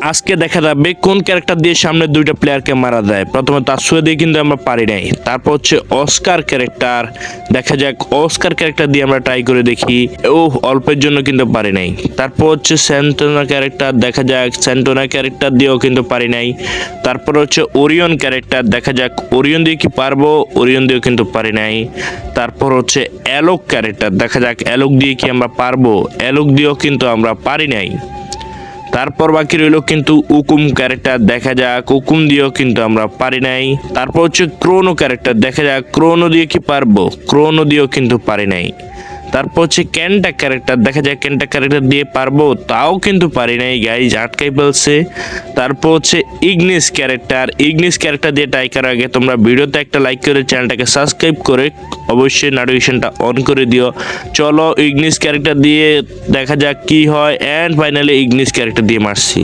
আজকে দেখা যাবে কোন ক্যারেক্টার দিয়ে সামনে দুইটা প্লেয়ারকে মারা যায়। প্রথমে তাসুয়া দিয়ে কিন্তু আমরা পারি নাই। তারপর হচ্ছে অস্কার ক্যারেক্টার, দেখা যাক অস্কার ক্যারেক্টার দিয়ে আমরা ট্রাই করে দেখি। ও অল্পের জন্য কিন্তু পারি নাই। তারপর হচ্ছে স্যান্টোনা ক্যারেক্টার, দেখা যাক স্যান্টোনা ক্যারেক্টার দিয়েও কিন্তু পারি নাই। তারপর হচ্ছে ওরিয়ন ক্যারেক্টার, দেখা যাক ওরিয়ন দিয়ে কি পারবো, ওরিয়ন দিয়েও কিন্তু পারি নাই। তারপর হচ্ছে অ্যালোক ক্যারেক্টার, দেখা যাক অ্যালোক দিয়ে কি আমরা পারবো, অ্যালোক দিয়েও কিন্তু আমরা পারি নাই। তারপর বাকি রইল কিন্তু উকুম ক্যারেক্টার, দেখা যাক উকুম দিয়েও কিন্তু আমরা পারি নাই। তারপর হচ্ছে ক্রোনো ক্যারেক্টার, দেখা যাক ক্রোনো দিয়ে কি পারবো, ক্রোনো দিয়েও কিন্তু পারি নাই। তারপর হচ্ছে ক্যান্টা ক্যারেক্টার, দেখা যাক ক্যান্টা ক্যারেক্টার দিয়ে পারবো, তাও কিন্তু পারি নাই গাইজ, আটকাই ফেলছে। তারপর হচ্ছে ইগনিস ক্যারেক্টার, ইগনিস ক্যারেক্টার দিয়ে ট্রাই করার আগে তোমরা ভিডিওতে একটা লাইক করে চ্যানেলটাকে সাবস্ক্রাইব করে অবশ্যই নোটিফিকেশনটা অন করে দিও। চলো ইগনিস ক্যারেক্টার দিয়ে দেখা যাক কি হয়। অ্যান্ড ফাইনালি ইগনিস ক্যারেক্টার দিয়ে মারছি।